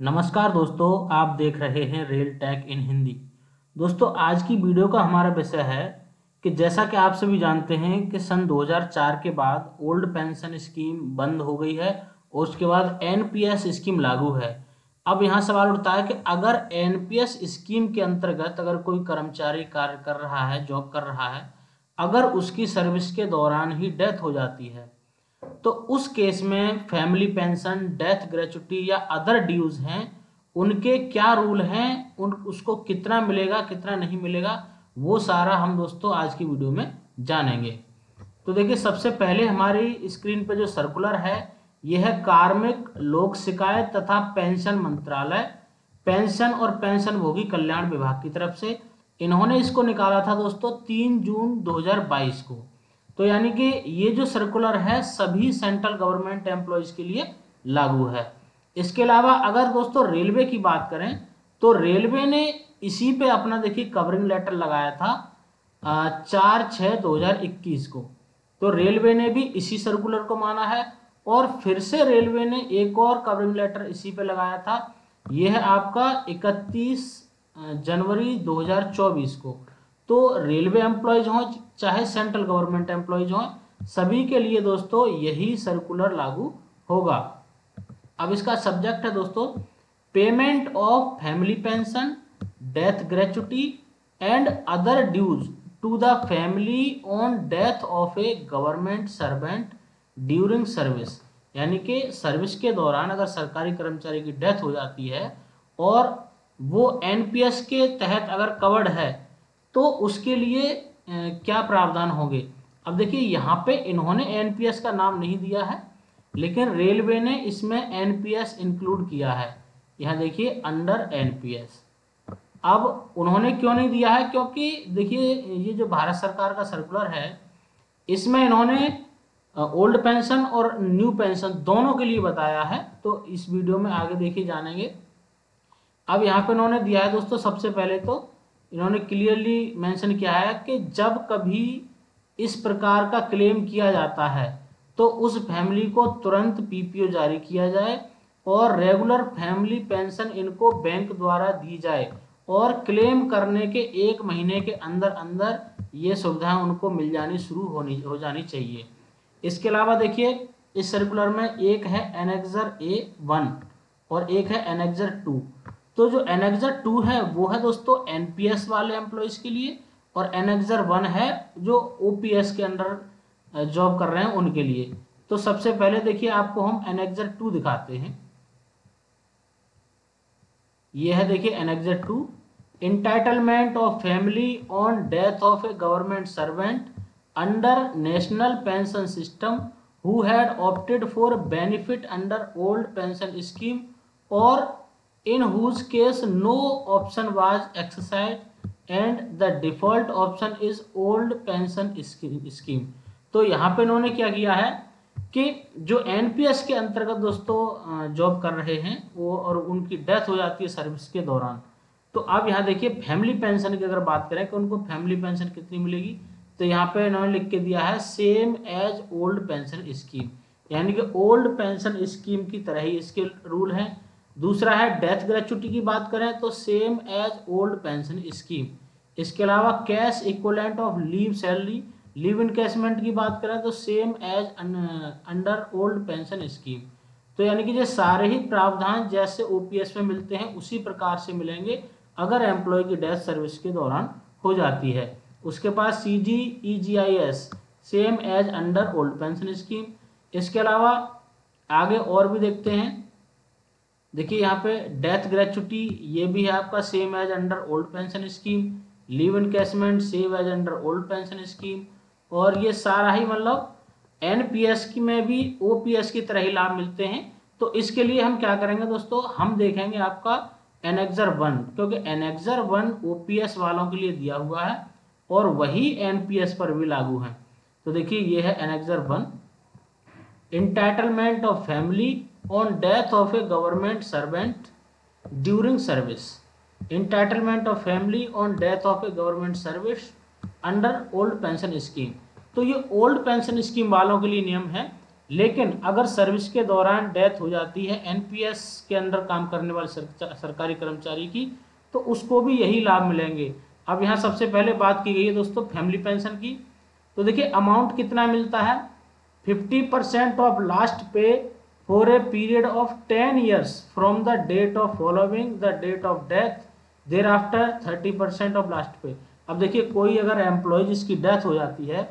नमस्कार दोस्तों, आप देख रहे हैं रेल टेक इन हिंदी। दोस्तों, आज की वीडियो का हमारा विषय है कि जैसा कि आप सभी जानते हैं कि सन 2004 के बाद ओल्ड पेंशन स्कीम बंद हो गई है और उसके बाद एनपीएस स्कीम लागू है। अब यहाँ सवाल उठता है कि अगर एनपीएस स्कीम के अंतर्गत अगर कोई कर्मचारी कार्य कर रहा है, जॉब कर रहा है, अगर उसकी सर्विस के दौरान ही डेथ हो जाती है तो उस केस में फैमिली पेंशन, डेथ ग्रेचुटी या अदर ड्यूज हैं, उनके क्या रूल हैं, उसको कितना मिलेगा, कितना नहीं मिलेगा, वो सारा हम दोस्तों आज की वीडियो में जानेंगे। तो देखिए, सबसे पहले हमारी स्क्रीन पे जो सर्कुलर है यह है कार्मिक लोक शिकायत तथा पेंशन मंत्रालय, पेंशन और पेंशन भोगी कल्याण विभाग की तरफ से। इन्होंने इसको निकाला था दोस्तों 3 जून 2022 को। तो यानी कि ये जो सर्कुलर है सभी सेंट्रल गवर्नमेंट एम्प्लॉयज के लिए लागू है। इसके अलावा अगर दोस्तों रेलवे की बात करें तो रेलवे ने इसी पे अपना देखिए कवरिंग लेटर लगाया था 4/6/2021 को। तो रेलवे ने भी इसी सर्कुलर को माना है और फिर से रेलवे ने एक और कवरिंग लेटर इसी पे लगाया था। यह है आपका 31 जनवरी 2024 को। तो रेलवे एम्प्लॉयज हों चाहे सेंट्रल गवर्नमेंट एम्प्लॉयज हों, सभी के लिए दोस्तों यही सर्कुलर लागू होगा। अब इसका सब्जेक्ट है दोस्तों payment of family pension, death gratuity and other dues to the family on death of a government servant during service. यानी कि सर्विस के दौरान अगर सरकारी कर्मचारी की डेथ हो जाती है और वो एनपीएस के तहत अगर कवर्ड है तो उसके लिए क्या प्रावधान होंगे। अब देखिए, यहाँ पे इन्होंने एनपीएस का नाम नहीं दिया है, लेकिन रेलवे ने इसमें एनपीएस इंक्लूड किया है। यहाँ देखिए अंडर एनपीएस। अब उन्होंने क्यों नहीं दिया है, क्योंकि देखिए ये जो भारत सरकार का सर्कुलर है इसमें इन्होंने ओल्ड पेंशन और न्यू पेंशन दोनों के लिए बताया है। तो इस वीडियो में आगे देखिए जानेंगे। अब यहाँ पे इन्होंने दिया है दोस्तों, सबसे पहले तो इन्होंने क्लियरली मेंशन किया है कि जब कभी इस प्रकार का क्लेम किया जाता है तो उस फैमिली को तुरंत पीपीओ जारी किया जाए और रेगुलर फैमिली पेंशन इनको बैंक द्वारा दी जाए और क्लेम करने के 1 महीने के अंदर अंदर ये सुविधाएं उनको मिल जानी शुरू हो जानी चाहिए। इसके अलावा देखिए इस सर्कुलर में एक है एनेक्सर A1 और एक है एनेक्सर 2। तो जो एनेक्सर 2 है वो है दोस्तों एनपीएस वाले एम्प्लॉयज के लिए और एनेक्सर 1 है जो ओपीएस के अंडर जॉब कर रहे हैं उनके लिए। तो सबसे पहले देखिए आपको हम एनेक्सर 2 दिखाते हैं। ये है देखिए annexure 2, entitlement of family on death of a government servant under national pension system who had opted for benefit under old pension scheme और in whose case no option was exercised and the default option is old pension scheme। तो यहाँ पे इन्होंने क्या किया है कि जो एनपीएस के अंतर्गत दोस्तों जॉब कर रहे हैं वो और उनकी डेथ हो जाती है सर्विस के दौरान, तो अब यहाँ देखिए फैमिली पेंशन की अगर बात करें कि उनको फैमिली पेंशन कितनी मिलेगी, तो यहाँ पे इन्होंने लिख के दिया है same as old pension scheme, यानी कि ओल्ड पेंशन स्कीम की तरह ही इसके रूल हैं। दूसरा है डेथ ग्रेचुटी की बात करें तो same as old pension scheme. इसके अलावा cash equivalent of leave salary, leave encashment की बात करें तो same as under old pension scheme. तो यानी कि ये सारे ही प्रावधान जैसे ओपीएस में मिलते हैं उसी प्रकार से मिलेंगे अगर एम्प्लॉय की डेथ सर्विस के दौरान हो जाती है। उसके पास CGEGIS same as under old pension scheme. इसके अलावा आगे और भी देखते हैं। देखिए यहाँ पे डेथ ग्रेचुटी ये भी है आपका same as under old pension scheme, leave encashment same as under old pension scheme, और ये सारा ही मतलब एनपीएस की में भी ओपीएस की तरह ही लाभ मिलते हैं। तो इसके लिए हम क्या करेंगे दोस्तों, हम देखेंगे आपका एनेक्सर 1, क्योंकि एनेक्सर 1 ओपीएस वालों के लिए दिया हुआ है और वही एनपीएस पर भी लागू है। तो देखिए ये है annexure 1, entitlement of family on death of a government servant during service, entitlement of family on death of a government service under old pension scheme। तो ये ओल्ड पेंशन स्कीम वालों के लिए नियम है लेकिन अगर सर्विस के दौरान डेथ हो जाती है एनपीएस के अंदर काम करने वाले सरकारी कर्मचारी की, तो उसको भी यही लाभ मिलेंगे। अब यहाँ सबसे पहले बात की गई है दोस्तों फैमिली पेंशन की। तो देखिए अमाउंट कितना मिलता है, 50% of last pay for a period of 10 years from the date of following the date of death, thereafter 30% of last pay. अब देखिए कोई अगर एम्प्लॉय जिसकी डेथ हो जाती है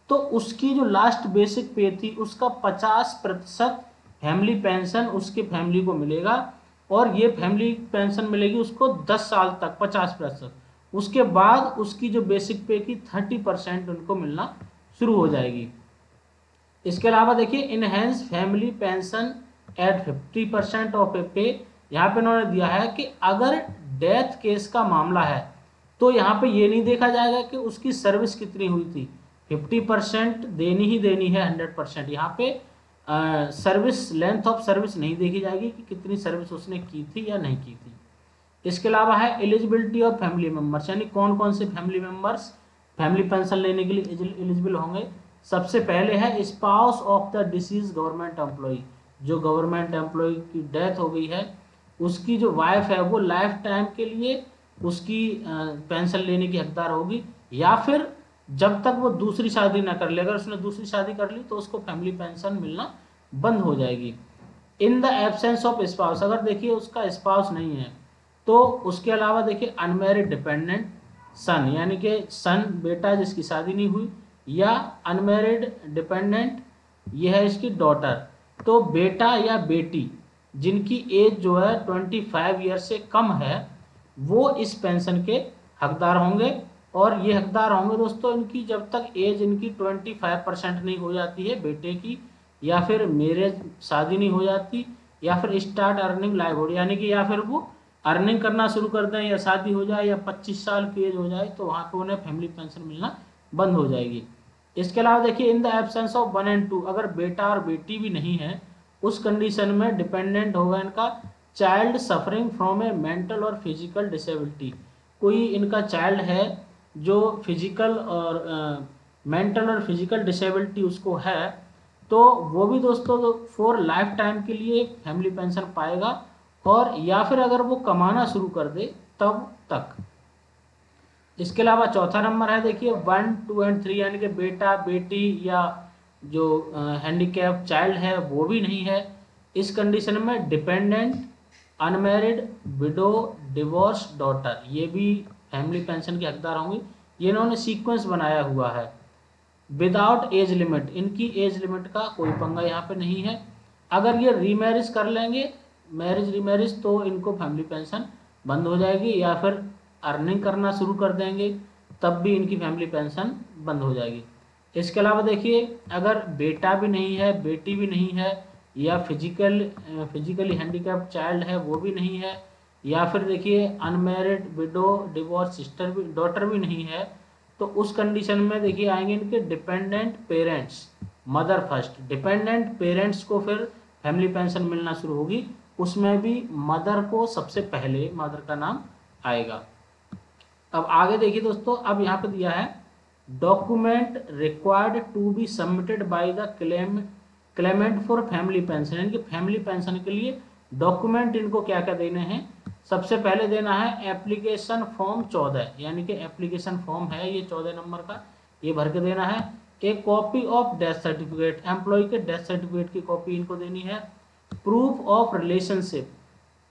तो उसकी जो लास्ट बेसिक पे थी उसका 50% फैमिली पेंशन उसके फैमिली को मिलेगा, और ये फैमिली पेंशन मिलेगी उसको 10 साल तक 50%। उसके बाद उसकी जो बेसिक पे की 30% उनको मिलना शुरू हो जाएगी। इसके अलावा देखिए enhance family pension at 50% of a pay, यहाँ पे उन्होंने दिया है कि अगर डेथ केस का मामला है तो यहाँ पे ये नहीं देखा जाएगा कि उसकी सर्विस कितनी हुई थी, 50% देनी ही देनी है 100%। यहाँ पे सर्विस लेंथ ऑफ सर्विस नहीं देखी जाएगी कि कितनी सर्विस उसने की थी या नहीं की थी। इसके अलावा है एलिजिबिलिटी ऑफ फैमिली मेंबर्स, यानी कौन कौन से फैमिली मेंबर्स फैमिली पेंशन लेने के लिए एलिजिबल होंगे। सबसे पहले है spouse of the deceased government employee, जो गवर्नमेंट एम्प्लॉय की डेथ हो गई है उसकी जो वाइफ है वो लाइफ टाइम के लिए उसकी पेंशन लेने की हकदार होगी, या फिर जब तक वो दूसरी शादी ना कर ले, अगर उसने दूसरी शादी कर ली तो उसको फैमिली पेंशन मिलना बंद हो जाएगी। In the absence of spouse, अगर देखिए उसका स्पाउस नहीं है तो उसके अलावा देखिए अनमैरिड डिपेंडेंट सन, यानी कि सन बेटा जिसकी शादी नहीं हुई, या अनमैरिड डिपेंडेंट ये है इसकी डॉटर। तो बेटा या बेटी जिनकी एज जो है 25 ईयर से कम है वो इस पेंशन के हकदार होंगे, और ये हकदार होंगे दोस्तों इनकी जब तक एज इनकी 25% नहीं हो जाती है बेटे की, या फिर मैरिज शादी नहीं हो जाती, या फिर स्टार्ट अर्निंग लाइवहुड, यानी कि या फिर वो अर्निंग करना शुरू कर दें या शादी हो जाए या 25 साल की एज हो जाए तो वहाँ पे उन्हें फैमिली पेंशन मिलना बंद हो जाएगी। इसके अलावा देखिए in the absence of 1 and 2, अगर बेटा और बेटी भी नहीं है उस कंडीशन में डिपेंडेंट होगा इनका child suffering from A mental और फिजिकल डिसेबिलिटी। कोई इनका चाइल्ड है जो फिजिकल और मेंटल और फिजिकल डिसेबिलिटी उसको है, तो वो भी दोस्तों फॉर लाइफ टाइम के लिए फैमिली पेंशन पाएगा, और या फिर अगर वो कमाना शुरू कर दे तब तक। इसके अलावा चौथा नंबर है देखिए 1, 2 and 3, यानी कि बेटा बेटी या जो हैंडीकैप चाइल्ड है वो भी नहीं है। इस कंडीशन में dependent unmarried window divorce daughter ये भी फैमिली पेंशन के हकदार होंगे। ये इन्होंने सीक्वेंस बनाया हुआ है विदाउट एज लिमिट, इनकी एज लिमिट का कोई पंगा यहाँ पे नहीं है। अगर ये रीमैरिज कर लेंगे मैरिज रीमैरिज तो इनको फैमिली पेंशन बंद हो जाएगी, या फिर अर्निंग करना शुरू कर देंगे तब भी इनकी फैमिली पेंशन बंद हो जाएगी। इसके अलावा देखिए अगर बेटा भी नहीं है बेटी भी नहीं है या फिजिकली हैंडीकैप्ड चाइल्ड है वो भी नहीं है, या फिर देखिए अनमैरिड विडो डिवोर्स सिस्टर भी डॉटर भी नहीं है, तो उस कंडीशन में देखिए आएंगे इनके dependent parents mother first. Dependent parents को फिर फैमिली पेंशन मिलना शुरू होगी, उसमें भी मदर को सबसे पहले मदर का नाम आएगा। अब आगे देखिए दोस्तों, अब यहाँ पे दिया है document required to be submitted by the claimant for family pension, यानी कि फैमिली पेंशन के लिए डॉक्यूमेंट इनको क्या क्या देने हैं। सबसे पहले देना है एप्लीकेशन फॉर्म 14, यानी कि एप्लीकेशन फॉर्म है ये 14 नंबर का, ये भर के देना है। एक copy of death certificate, employee के डेथ सर्टिफिकेट की कॉपी इनको देनी है। प्रूफ ऑफ रिलेशनशिप,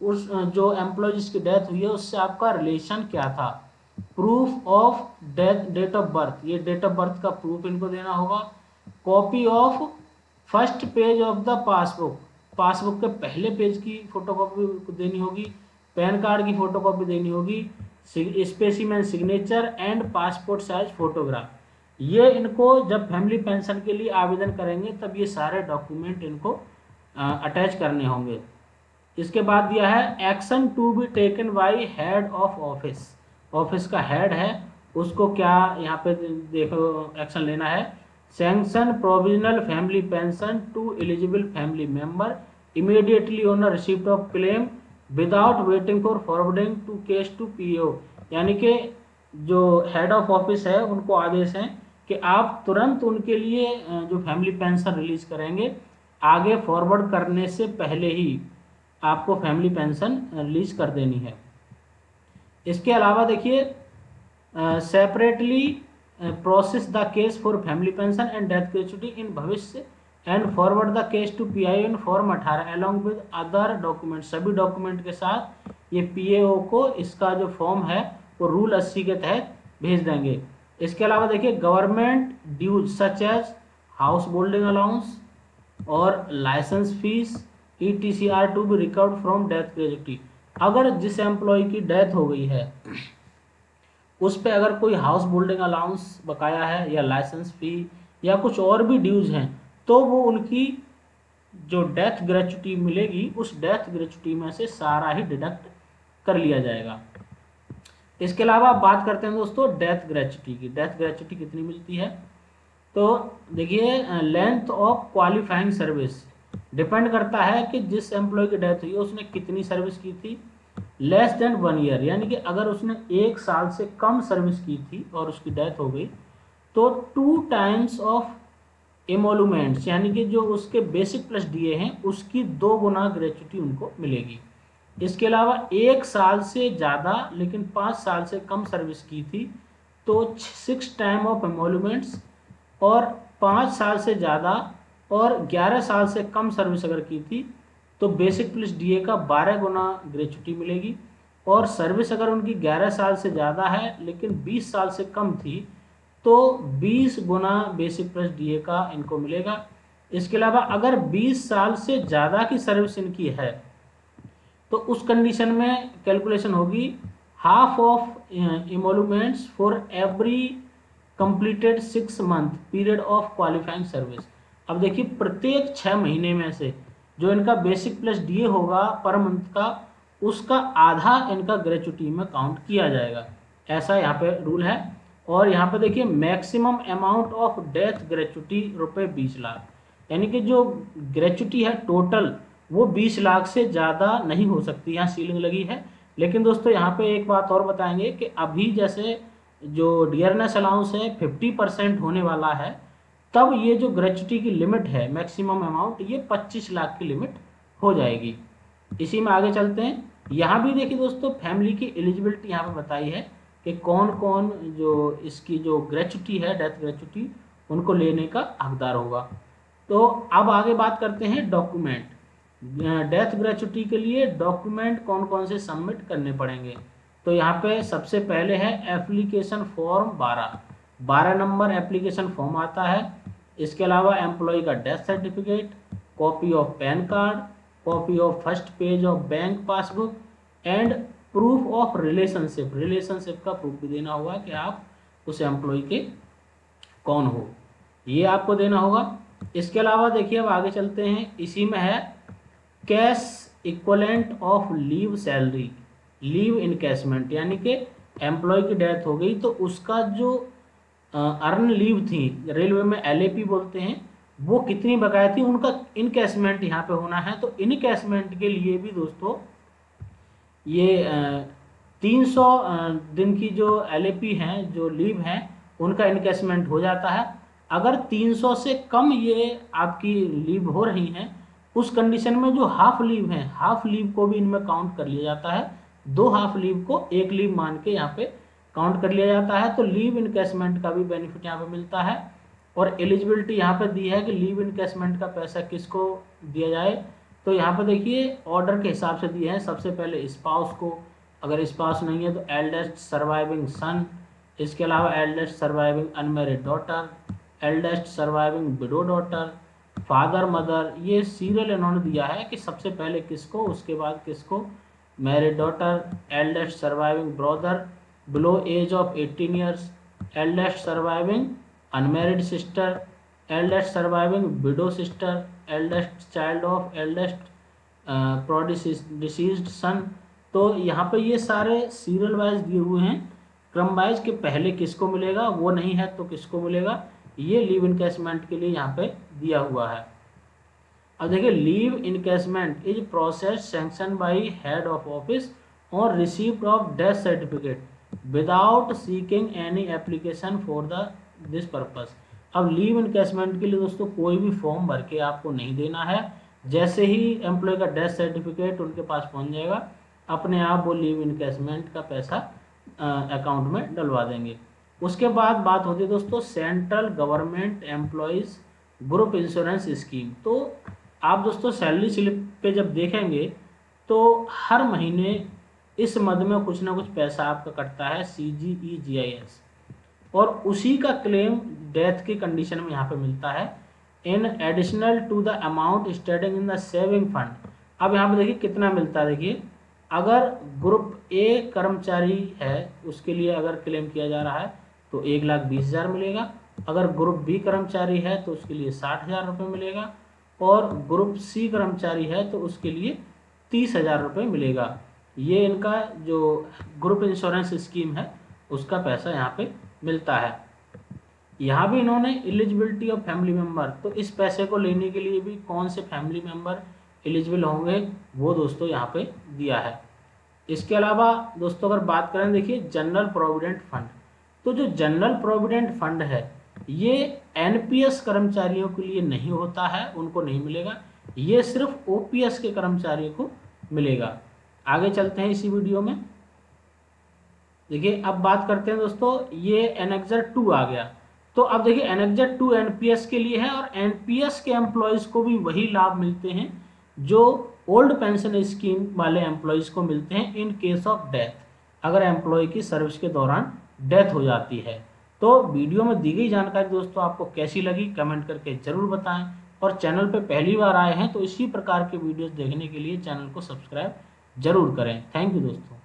उस जो एम्प्लॉय जिसकी डेथ हुई है उससे आपका रिलेशन क्या था। Proof of death date of birth, ये डेट ऑफ बर्थ का प्रूफ इनको देना होगा। Copy of first page of the passbook, passbook के पहले पेज की फोटोकॉपी देनी होगी। पैन कार्ड की फोटोकॉपी देनी होगी। Specimen signature and passport size photograph, ये इनको जब फैमिली पेंशन के लिए आवेदन करेंगे तब ये सारे डॉक्यूमेंट इनको अटैच करने होंगे। इसके बाद दिया है action to be taken by head of office, office का हेड है उसको क्या यहाँ पे देखो एक्शन लेना है। Sanction provisional family pension to eligible family member immediately on receipt of claim without waiting for forwarding to case to PO, यानी कि जो हेड ऑफ ऑफिस है उनको आदेश है कि आप तुरंत उनके लिए जो फैमिली पेंशन रिलीज करेंगे आगे फॉरवर्ड करने से पहले ही आपको फैमिली पेंशन रिलीज कर देनी है। इसके अलावा देखिए separately process the case for family pension and death gratuity in Bhavishya and forward the case to PIO form 18 along with other document. सभी डॉक्यूमेंट के साथ ये PAO को इसका जो फॉर्म है वो रूल 80 के तहत भेज देंगे। इसके अलावा देखिए government dues such as house holding allowance और licence fee ETC are to be recovered from death gratuity. अगर जिस एम्प्लॉय की डेथ हो गई है उस पे अगर कोई हाउस होल्डिंग अलाउंस बकाया है या लाइसेंस फी या कुछ और भी ड्यूज हैं तो वो उनकी जो डेथ ग्रेच्युटी मिलेगी उस डेथ ग्रेच्युटी में से सारा ही डिडक्ट कर लिया जाएगा। इसके अलावा बात करते हैं दोस्तों डेथ ग्रेच्युटी की। डेथ ग्रेच्युटी कितनी मिलती है? तो देखिए length of qualifying service depend करता है कि जिस एम्प्लॉय की डेथ हुई है उसने कितनी सर्विस की थी। लेस देन 1 ईयर यानी कि अगर उसने 1 साल से कम सर्विस की थी और उसकी डेथ हो गई तो 2 टाइम्स ऑफ एमोलूमेंट्स यानी कि जो उसके बेसिक प्लस DA हैं उसकी 2 गुना ग्रेच्युटी उनको मिलेगी। इसके अलावा 1 साल से ज़्यादा लेकिन 5 साल से कम सर्विस की थी तो 6 टाइम ऑफ एमोलूमेंट्स, और 5 साल से ज़्यादा और 11 साल से कम सर्विस अगर की थी तो बेसिक प्लस DA का 12 गुना ग्रेच्युटी मिलेगी। और सर्विस अगर उनकी 11 साल से ज़्यादा है लेकिन 20 साल से कम थी तो 20 गुना बेसिक प्लस DA का इनको मिलेगा। इसके अलावा अगर 20 साल से ज़्यादा की सर्विस इनकी है तो उस कंडीशन में कैलकुलेशन होगी half of emoluments for every completed 6 month period of qualifying service. अब देखिए प्रत्येक 6 महीने में से जो इनका बेसिक प्लस DA होगा पर मंथ का उसका आधा इनका ग्रेच्युटी में काउंट किया जाएगा, ऐसा यहाँ पे रूल है। और यहाँ पे देखिए maximum amount of death gratuity ₹20 lakh, यानी कि जो ग्रेच्युटी है टोटल वो 20 लाख से ज़्यादा नहीं हो सकती, यहाँ सीलिंग लगी है। लेकिन दोस्तों यहाँ पे एक बात और बताएंगे कि अभी जैसे जो डियरनेस अलाउंस है 50% होने वाला है, तब ये जो ग्रेच्युटी की लिमिट है मैक्सिमम अमाउंट ये 25 लाख की लिमिट हो जाएगी। इसी में आगे चलते हैं। यहाँ भी देखिए दोस्तों फैमिली की एलिजिबिलिटी यहाँ पे बताई है कि कौन कौन जो इसकी जो ग्रेच्युटी है डेथ ग्रेच्युटी उनको लेने का हकदार होगा। तो अब आगे बात करते हैं डॉक्यूमेंट। डेथ ग्रेच्युटी के लिए डॉक्यूमेंट कौन कौन से सबमिट करने पड़ेंगे। तो यहाँ पे सबसे पहले है application form 12 number application form आता है। इसके अलावा एम्प्लॉय का death certificate, copy of pan card, copy of first page of bank passbook and proof of relationship का प्रूफ भी देना होगा कि आप उस एम्प्लॉय के कौन हो, ये आपको देना होगा। इसके अलावा देखिए अब आगे चलते हैं, इसी में है cash equivalent of leave salary, leave encashment, यानी कि एम्प्लॉय की डेथ हो गई तो उसका जो अर्न लीव थी रेलवे में LAP बोलते हैं वो कितनी बकाया थी उनका इनकैशमेंट यहाँ पे होना है। तो इनकैशमेंट के लिए भी दोस्तों ये 300 दिन की जो LAP हैं जो लीव हैं उनका इनकैशमेंट हो जाता है। अगर 300 से कम ये आपकी लीव हो रही हैं उस कंडीशन में जो हाफ लीव है हाफ लीव को भी इनमें काउंट कर लिया जाता है। 2 हाफ लीव को 1 लीव मान के यहाँ पे काउंट कर लिया जाता है। तो लीव इनकैशमेंट का भी बेनिफिट यहाँ पे मिलता है। और एलिजिबिलिटी यहाँ पे दी है कि लीव इनकैशमेंट का पैसा किसको दिया जाए। तो यहाँ पे देखिए ऑर्डर के हिसाब से दिए हैं। सबसे पहले स्पाउस को, अगर स्पाउस नहीं है तो एल्डेस्ट सर्वाइविंग सन, इसके अलावा eldest surviving unmarried daughter, eldest surviving window daughter, father mother, ये सीरियल इन्होंने दिया है कि सबसे पहले किसको उसके बाद किसको। Married daughter, eldest surviving brother below age of 18 years, eldest surviving unmarried sister, eldest surviving widow sister, eldest child of eldest deceased son. तो यहाँ पे ये सारे सीरियल वाइज दिए हुए हैं, क्रम वाइज के पहले किसको मिलेगा, वो नहीं है तो किसको मिलेगा, ये लीव इनकैशमेंट के लिए यहाँ पे दिया हुआ है। अब देखिए leave encashment is process sanction by head of office और receipt of death certificate without seeking any application for this purpose. अब लीव इनकैशमेंट के लिए दोस्तों कोई भी फॉर्म भर के आपको नहीं देना है। जैसे ही एम्प्लॉय का डेथ सर्टिफिकेट उनके पास पहुंच जाएगा, अपने आप वो लीव इनकैशमेंट का पैसा अकाउंट में डलवा देंगे। उसके बाद बात होती है दोस्तों central government employees group insurance scheme. तो आप दोस्तों सैलरी स्लिप पे जब देखेंगे तो हर महीने इस मद में कुछ ना कुछ पैसा आपका कटता है, CGEGIS, और उसी का क्लेम डेथ की कंडीशन में यहाँ पे मिलता है, in additional to the amount standing in the saving fund. अब यहाँ पे देखिए कितना मिलता है। देखिए अगर ग्रुप ए कर्मचारी है उसके लिए अगर क्लेम किया जा रहा है तो 1,20,000 मिलेगा। अगर ग्रुप बी कर्मचारी है तो उसके लिए 60,000 रुपये मिलेगा, और ग्रुप सी कर्मचारी है तो उसके लिए 30,000 रुपये मिलेगा। ये इनका जो ग्रुप इंश्योरेंस स्कीम है उसका पैसा यहाँ पे मिलता है। यहाँ भी इन्होंने एलिजिबिलिटी ऑफ फैमिली मेम्बर, तो इस पैसे को लेने के लिए भी कौन से फैमिली मेम्बर एलिजिबल होंगे वो दोस्तों यहाँ पे दिया है। इसके अलावा दोस्तों अगर बात करें, देखिए जनरल प्रोविडेंट फंड, तो जो जनरल प्रोविडेंट फंड है ये NPS कर्मचारियों के लिए नहीं होता है, उनको नहीं मिलेगा, ये सिर्फ OPS के कर्मचारियों को मिलेगा। आगे चलते हैं इसी वीडियो में। देखिए अब बात करते हैं दोस्तों, ये एनेक्जर 2 आ गया। तो अब देखिए एनेक्जर 2 NPS के लिए है, और NPS के एम्प्लॉयज़ को भी वही लाभ मिलते हैं जो ओल्ड पेंशन स्कीम वाले एम्प्लॉयज़ को मिलते हैं इन केस ऑफ डेथ, अगर एम्प्लॉय की सर्विस के दौरान डेथ हो जाती है। तो वीडियो में दी गई जानकारी दोस्तों आपको कैसी लगी कमेंट करके ज़रूर बताएं, और चैनल पर पहली बार आए हैं तो इसी प्रकार के वीडियोज़ देखने के लिए चैनल को सब्सक्राइब जरूर करें। थैंक यू दोस्तों।